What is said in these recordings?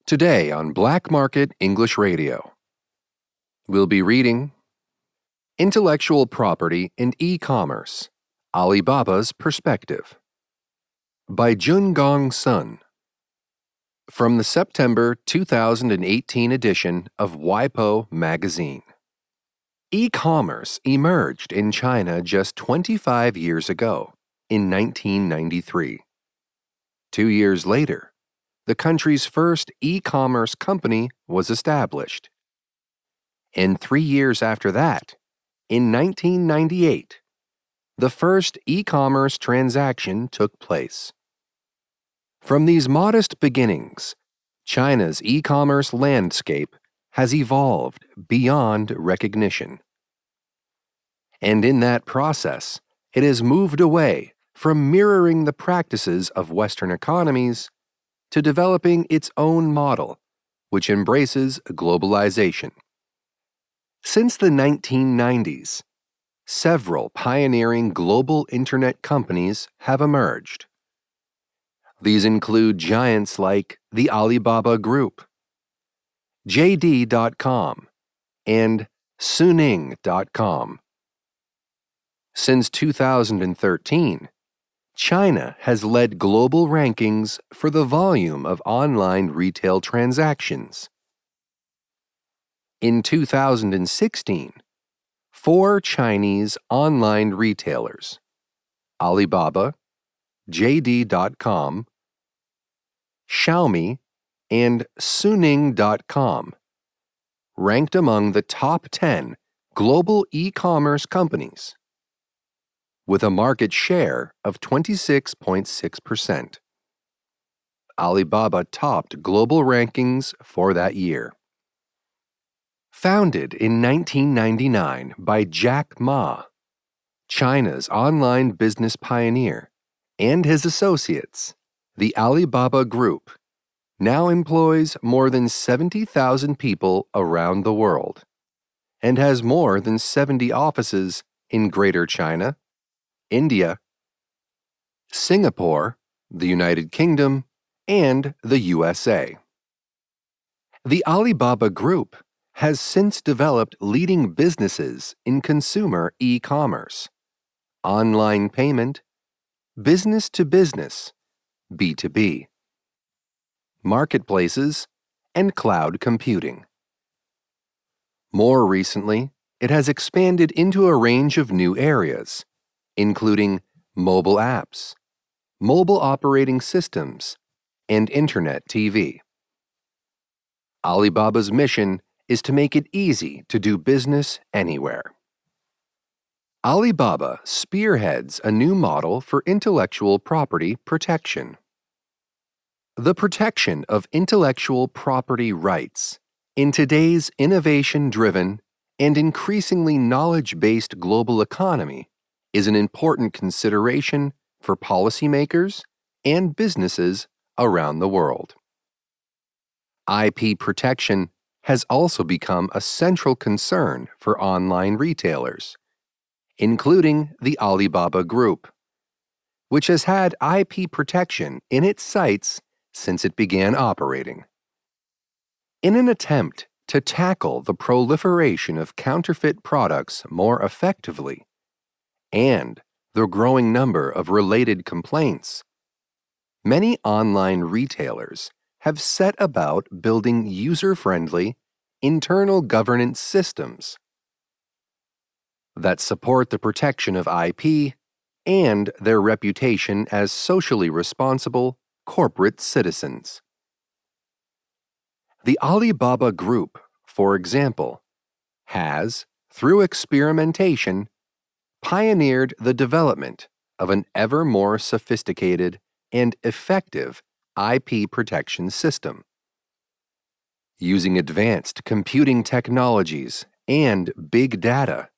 Today on Black Market English Radio, we'll be reading Intellectual Property and E-Commerce, Alibaba's Perspective by Jun-Gong Sun from the September 2018 edition of WIPO magazine. E-commerce emerged in China just 25 years ago, in 1993. 2 years later, the country's first e-commerce company was established. And 3 years after that, in 1998, the first e-commerce transaction took place. From these modest beginnings, China's e-commerce landscape has evolved beyond recognition. And in that process, it has moved away from mirroring the practices of Western economies to developing its own model, which embraces globalization. Since the 1990s, several pioneering global internet companies have emerged. These include giants like the Alibaba Group, JD.com, and Suning.com. Since 2013, China has led global rankings for the volume of online retail transactions. In 2016, 4 Chinese online retailers, Alibaba, JD.com, Xiaomi, and Suning.com, ranked among the top 10 global e-commerce companies, with a market share of 26.6%. Alibaba topped global rankings for that year. Founded in 1999 by Jack Ma, China's online business pioneer, and his associates, the Alibaba Group now employs more than 70,000 people around the world and has more than 70 offices in Greater China, India, Singapore, the United Kingdom, and the USA. The Alibaba Group has since developed leading businesses in consumer e-commerce, online payment, business-to-business, B2B, marketplaces, and cloud computing. More recently, it has expanded into a range of new areas, including mobile apps, mobile operating systems, and Internet TV. Alibaba's mission is to make it easy to do business anywhere. Alibaba spearheads a new model for intellectual property protection. The protection of intellectual property rights in today's innovation-driven and increasingly knowledge-based global economy is an important consideration for policymakers and businesses around the world. IP protection has also become a central concern for online retailers, including the Alibaba Group, which has had IP protection in its sites since it began operating. In an attempt to tackle the proliferation of counterfeit products more effectively and the growing number of related complaints, many online retailers have set about building user-friendly, internal governance systems that support the protection of IP and their reputation as socially responsible corporate citizens. The Alibaba Group, for example, has, through experimentation, pioneered the development of an ever more sophisticated and effective IP protection system. Using advanced computing technologies and big data,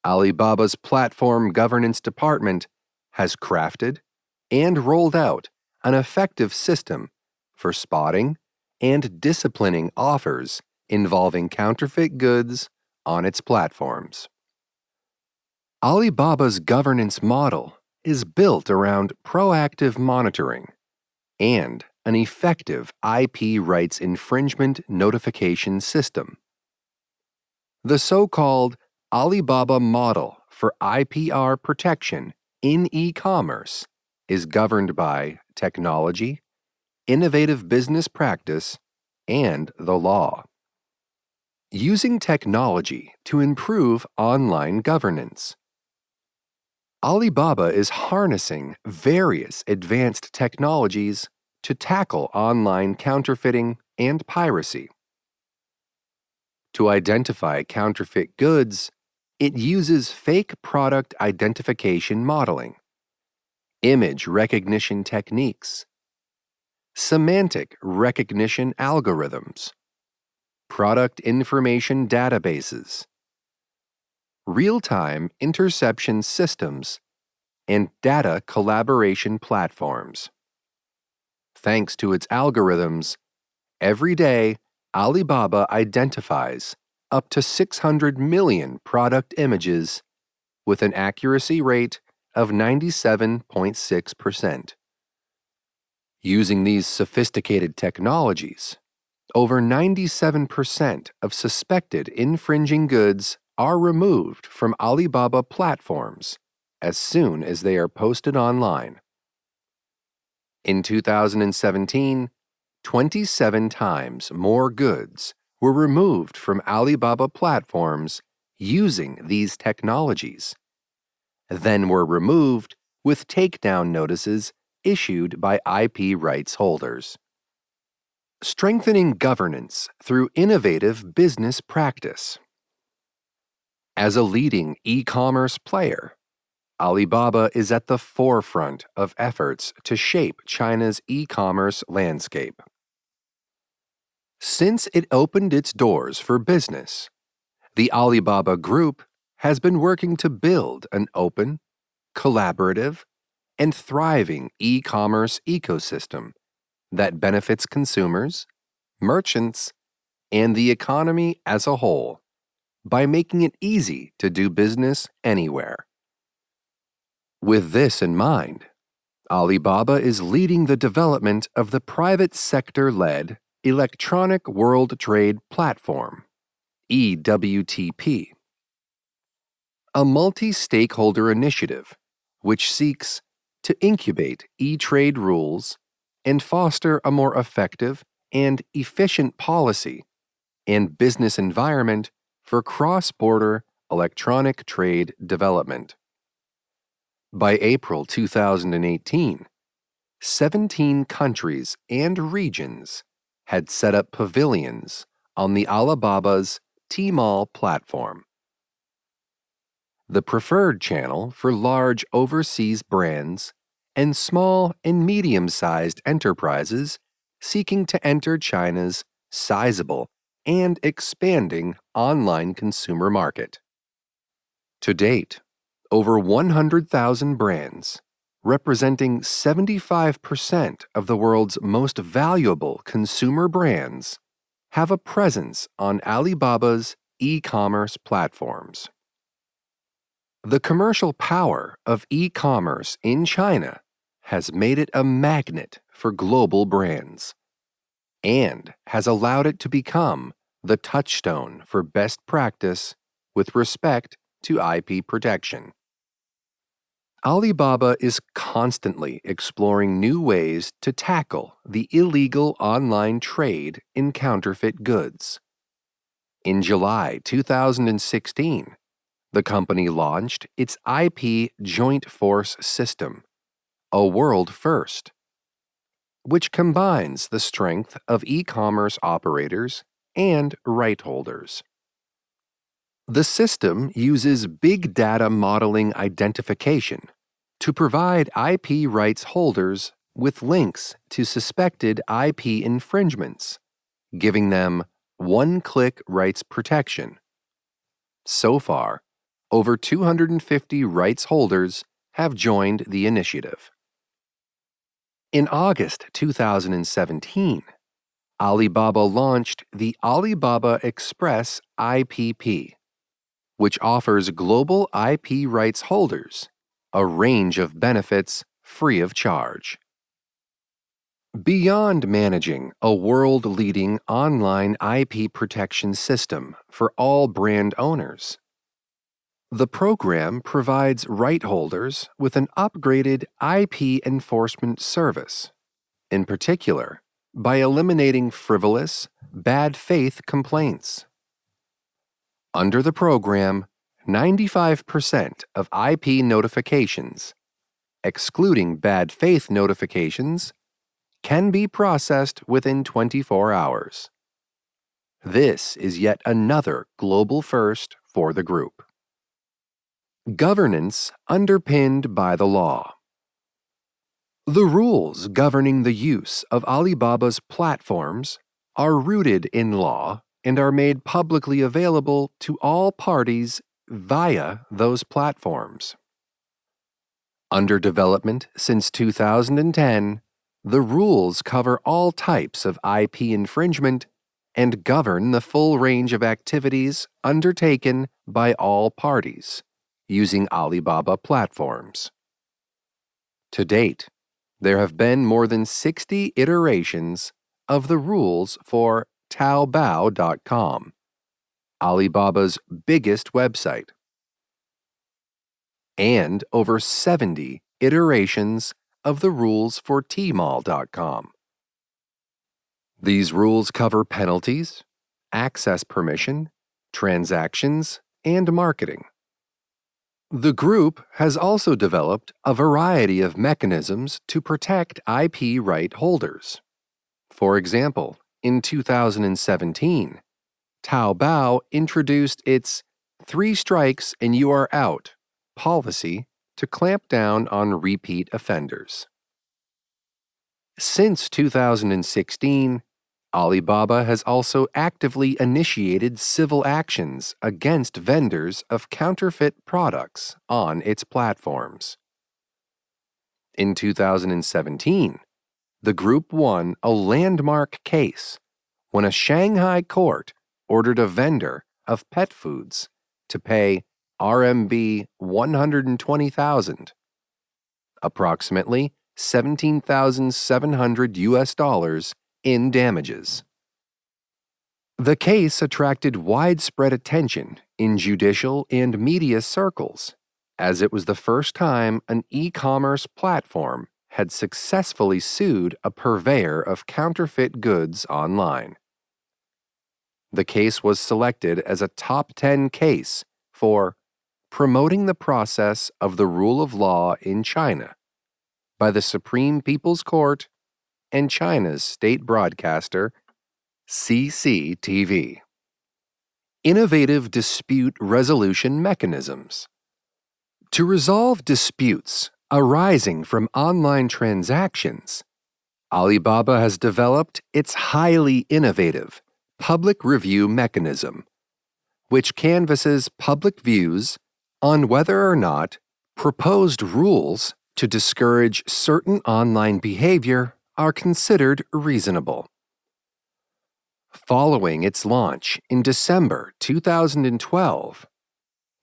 Alibaba's platform governance department has crafted and rolled out an effective system for spotting and disciplining offers involving counterfeit goods on its platforms. Alibaba's governance model is built around proactive monitoring and an effective IP rights infringement notification system. The so-called Alibaba model for IPR protection in e-commerce is governed by technology, innovative business practice, and the law. Using technology to improve online governance. Alibaba is harnessing various advanced technologies to tackle online counterfeiting and piracy. To identify counterfeit goods, it uses fake product identification modeling, image recognition techniques, semantic recognition algorithms, product information databases, real-time interception systems, and data collaboration platforms. Thanks to its algorithms, every day Alibaba identifies up to 600 million product images with an accuracy rate of 97.6%. Using these sophisticated technologies, over 97% of suspected infringing goods are removed from Alibaba platforms as soon as they are posted online. In 2017, 27 times more goods were removed from Alibaba platforms using these technologies than were removed with takedown notices issued by IP rights holders. Strengthening governance through innovative business practice. As a leading e-commerce player, Alibaba is at the forefront of efforts to shape China's e-commerce landscape. Since it opened its doors for business, the Alibaba Group has been working to build an open, collaborative, and thriving e-commerce ecosystem that benefits consumers, merchants, and the economy as a whole by making it easy to do business anywhere. With this in mind, Alibaba is leading the development of the private sector-led Electronic World Trade Platform, EWTP, a multi-stakeholder initiative which seeks to incubate e-trade rules and foster a more effective and efficient policy and business environment for cross-border electronic trade development. By April 2018, 17 countries and regions had set up pavilions on the Alibaba's Tmall platform, the preferred channel for large overseas brands and small and medium-sized enterprises seeking to enter China's sizable and expanding online consumer market. To date, over 100,000 brands, representing 75% of the world's most valuable consumer brands, have a presence on Alibaba's e-commerce platforms. The commercial power of e-commerce in China has made it a magnet for global brands and has allowed it to become the touchstone for best practice with respect to IP protection. Alibaba is constantly exploring new ways to tackle the illegal online trade in counterfeit goods. In July 2016, the company launched its IP Joint Force System, a world first, which combines the strength of e-commerce operators and right holders. The system uses big data modeling identification to provide IP rights holders with links to suspected IP infringements, giving them one-click rights protection. So far, over 250 rights holders have joined the initiative. In August 2017, Alibaba launched the Alibaba Express IPP, which offers global IP rights holders a range of benefits free of charge. Beyond managing a world-leading online IP protection system for all brand owners, the program provides right holders with an upgraded IP enforcement service, in particular, by eliminating frivolous, bad faith complaints. Under the program, 95% of IP notifications, excluding bad faith notifications, can be processed within 24 hours. This is yet another global first for the group. Governance underpinned by the law. The rules governing the use of Alibaba's platforms are rooted in law and are made publicly available to all parties via those platforms. Under development since 2010, the rules cover all types of IP infringement and govern the full range of activities undertaken by all parties using Alibaba platforms. To date, there have been more than 60 iterations of the rules for Taobao.com, Alibaba's biggest website, and over 70 iterations of the rules for Tmall.com. These rules cover penalties, access permission, transactions, and marketing. The group has also developed a variety of mechanisms to protect IP right holders. For example, in 2017, Taobao introduced its 3 strikes and you are out policy to clamp down on repeat offenders. Since 2016, Alibaba has also actively initiated civil actions against vendors of counterfeit products on its platforms. In 2017, the group won a landmark case when a Shanghai court ordered a vendor of pet foods to pay RMB 120,000, approximately 17,700 US dollars in damages. The case attracted widespread attention in judicial and media circles, as it was the first time an e-commerce platform had successfully sued a purveyor of counterfeit goods online. The case was selected as a top 10 case for promoting the process of the rule of law in China by the Supreme People's Court and China's state broadcaster, CCTV. Innovative dispute resolution mechanisms. To resolve disputes arising from online transactions, Alibaba has developed its highly innovative public review mechanism, which canvasses public views on whether or not proposed rules to discourage certain online behavior are considered reasonable. Following its launch in December 2012,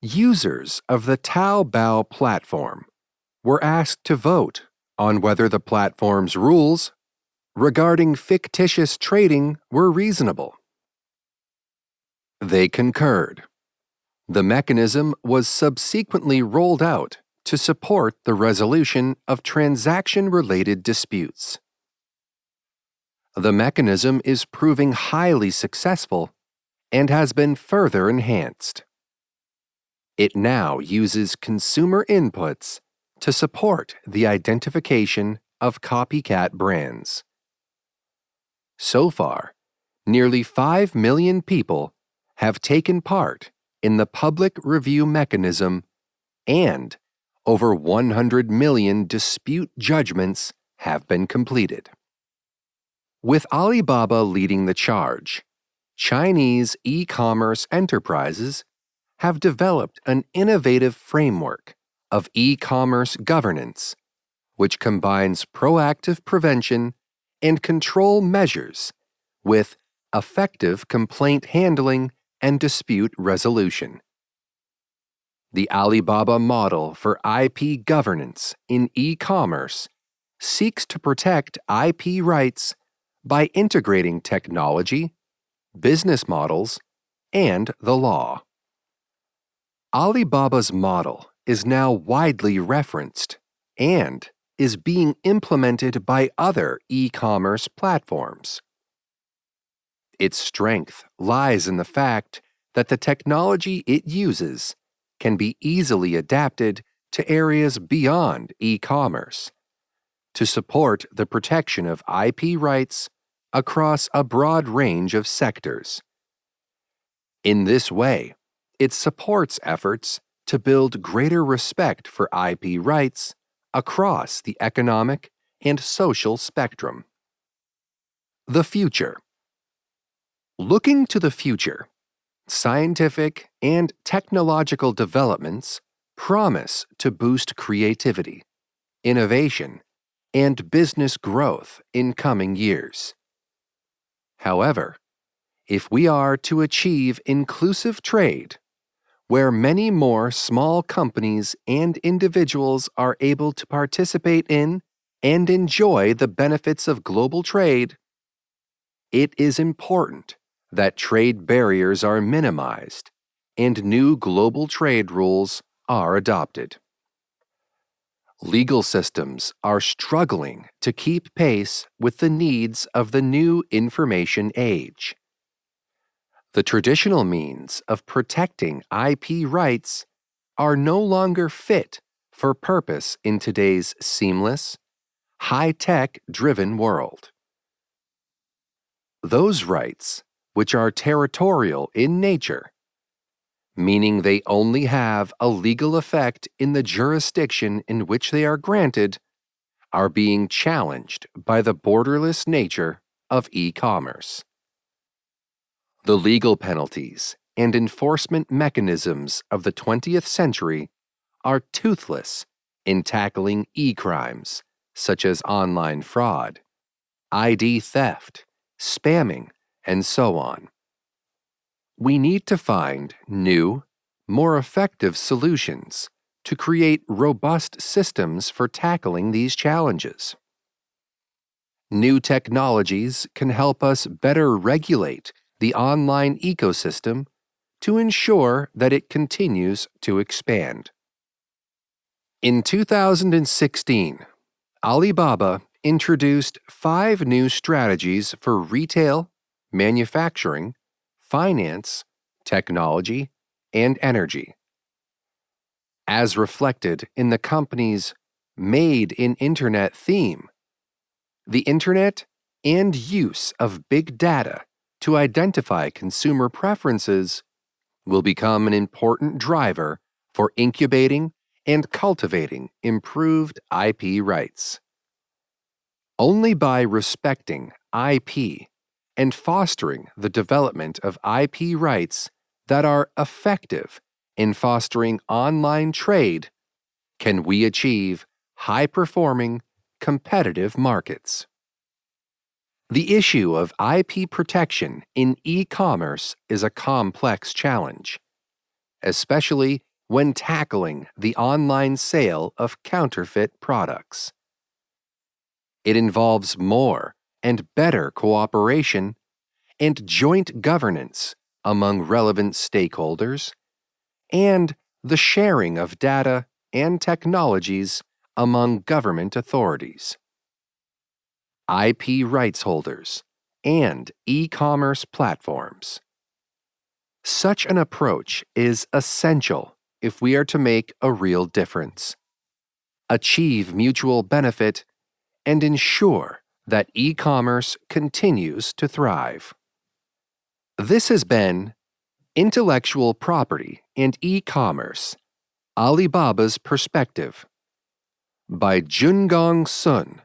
users of the Taobao platform were asked to vote on whether the platform's rules regarding fictitious trading were reasonable. They concurred. The mechanism was subsequently rolled out to support the resolution of transaction-related disputes. The mechanism is proving highly successful and has been further enhanced. It now uses consumer inputs to support the identification of copycat brands. So far, nearly 5 million people have taken part in the public review mechanism, and over 100 million dispute judgments have been completed. With Alibaba leading the charge, Chinese e-commerce enterprises have developed an innovative framework of e-commerce governance, which combines proactive prevention and control measures with effective complaint handling and dispute resolution. The Alibaba model for IP governance in e-commerce seeks to protect IP rights by integrating technology, business models, and the law. Alibaba's model is now widely referenced and is being implemented by other e-commerce platforms. Its strength lies in the fact that the technology it uses can be easily adapted to areas beyond e-commerce to support the protection of IP rights across a broad range of sectors. In this way, it supports efforts to build greater respect for IP rights across the economic and social spectrum. The future. Looking to the future, scientific and technological developments promise to boost creativity, innovation, and business growth in coming years. However, if we are to achieve inclusive trade, where many more small companies and individuals are able to participate in and enjoy the benefits of global trade, it is important that trade barriers are minimized and new global trade rules are adopted. Legal systems are struggling to keep pace with the needs of the new information age. The traditional means of protecting IP rights are no longer fit for purpose in today's seamless, high-tech driven world. Those rights, which are territorial in nature, meaning they only have a legal effect in the jurisdiction in which they are granted, are being challenged by the borderless nature of e-commerce. The legal penalties and enforcement mechanisms of the 20th century are toothless in tackling e-crimes such as online fraud, ID theft, spamming, and so on. We need to find new, more effective solutions to create robust systems for tackling these challenges. New technologies can help us better regulate the online ecosystem to ensure that it continues to expand. In 2016, Alibaba introduced 5 new strategies for retail, manufacturing, finance, technology, and energy. As reflected in the company's Made in Internet theme, the Internet and use of big data to identify consumer preferences will become an important driver for incubating and cultivating improved IP rights. Only by respecting IP and fostering the development of IP rights that are effective in fostering online trade can we achieve high-performing, competitive markets. The issue of IP protection in e-commerce is a complex challenge, especially when tackling the online sale of counterfeit products. It involves more and better cooperation and joint governance among relevant stakeholders, and the sharing of data and technologies among government authorities. IP rights holders and e-commerce platforms. Such an approach is essential if we are to make a real difference, achieve mutual benefit, and ensure that e-commerce continues to thrive. This has been Intellectual Property and E-Commerce, Alibaba's Perspective by Jungong Sun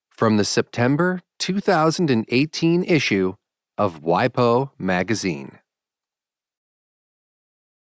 from the September 2018 issue of WIPO magazine.